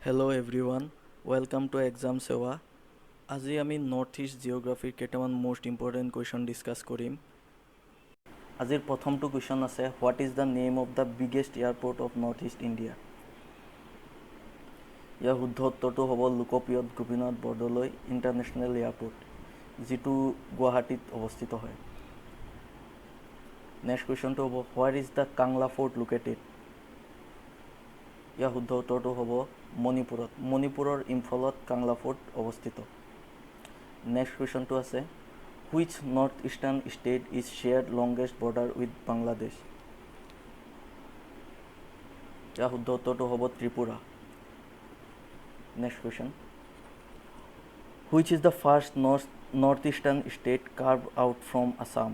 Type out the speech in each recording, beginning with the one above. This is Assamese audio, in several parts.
Hello everyone, welcome to exam sewa. আজি আমি নৰ্থ ইষ্ট জিঅ'গ্ৰাফিৰ কেইটামান most important question discuss কৰিম। আজিৰ প্ৰথমটো question আছে, what is the name of the biggest airport of Northeast India? ইয়াৰ শুদ্ধ উত্তৰটো হ'ব লোকপ্ৰিয় গোপীনাথ বৰদলৈ ইণ্টাৰনেশ্যনেল এয়াৰপোৰ্ট, যিটো গুৱাহাটীত অৱস্থিত হয়। নেক্সট কুৱেশ্যনটো হ'ব, where is the Kangla fort located? ইয়াৰ শুদ্ধ উত্তৰটো হ'ব মণিপুৰত। মণিপুৰৰ ইম্ফলত কাংলা ফৰ্ট অৱস্থিত। নেক্সট কুৱেশ্যনটো আছে, which north eastern state is shared longest border with Bangladesh? ইয়াৰ শুদ্ধ উত্তৰটো হ'ব Tripura. Next question, which is the first north eastern state carve out from Assam?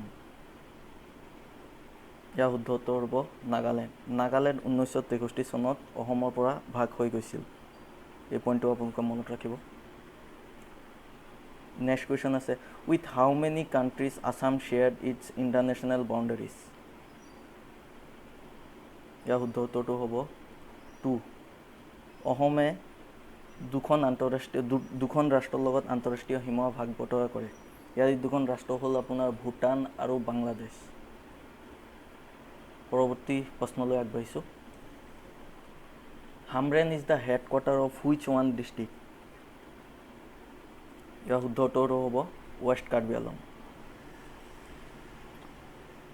ইয়াৰ শুদ্ধ উত্তৰ হ'ব নাগালেণ্ড। নাগালেণ্ড 1963 চনত অসমৰ পৰা ভাগ হৈ গৈছিল। এই পইণ্টটো আপোনালোকে মনত ৰাখিব। নেক্সট কুৱেশ্যন আছে, with how many countries Assam shared its international boundaries? ইয়াৰ শুদ্ধ উত্তৰটো হ'ব 2। অসমে দুখন ৰাষ্ট্ৰৰ লগত আন্তঃৰাষ্ট্ৰীয় সীমা ভাগ বতৰা কৰে। ইয়াৰ দুখন ৰাষ্ট্ৰ হ'ল আপোনাৰ ভূটান আৰু বাংলাদেশ। পৰৱৰ্তী প্ৰশ্নলৈ আগবাঢ়িছোঁ। Hamren is the headquarter of which one district? ইয়াৰ শুদ্ধ উত্তৰটো হ'ব west Karbi Anglong.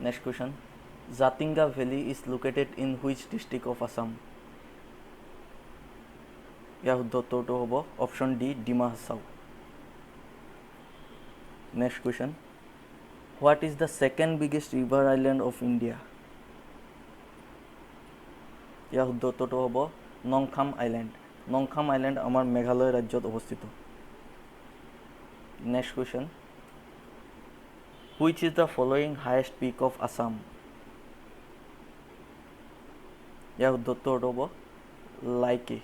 Next question, Jatinga valley is located in which district of Assam? ইয়াৰ শুদ্ধ উত্তৰটো হ'ব option D, Dima Hasao. Next question, what is the second biggest river island of India? ইয়াৰ শুদ্ধ উত্তৰটো হ'ব নংখাম আইলেণ্ড। নংখাম আইলেণ্ড আমাৰ মেঘালয় ৰাজ্যত অৱস্থিত। Next question, which is the following highest peak of Assam? ইয়াৰ শুদ্ধ উত্তৰটো হ'ব লাইকে।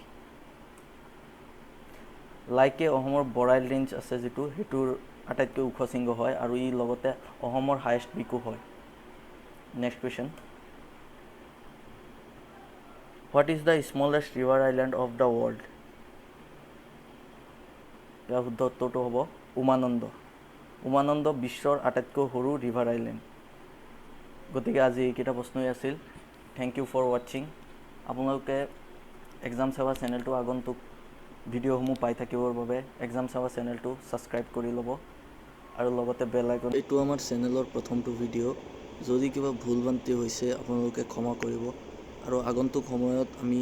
লাইকে অসমৰ বৰাইল ৰেঞ্জ আছে যিটো, সেইটোৰ আটাইতকৈ ওখ শৃংগ হয় আৰু ই লগতে অসমৰ হায়েষ্ট পিকো হয়। Next question, what is the smallest river island of the world? ইয়াৰ শুদ্ধ উত্তৰটো হ'ব উমানন্দ। উমানন্দ বিশ্বৰ আটাইতকৈ সৰু ৰিভাৰ আইলেণ্ড। গতিকে আজি এইকেইটা প্ৰশ্নই আছিল। থেংক ইউ ফৰ ৱাচিং। আপোনালোকে এক্সাম সেৱা চেনেলটো আগন্তুক ভিডিঅ'সমূহ পাই থাকিবৰ বাবে এক্সাম সেৱা চেনেলটো ছাবস্ক্ৰাইব কৰি ল'ব আৰু লগতে বেল আইকন। এইটো আমাৰ চেনেলৰ প্ৰথমটো ভিডিঅ'। যদি কিবা ভুল ভ্ৰান্তি হৈছে আপোনালোকে ক্ষমা কৰিব আৰু আগন্তুক সময়ত আমি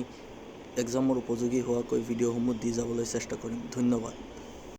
এক্সামৰ উপযোগী হোৱাকৈ ভিডিঅ'সমূহ দি যাবলৈ চেষ্টা কৰিম। ধন্যবাদ।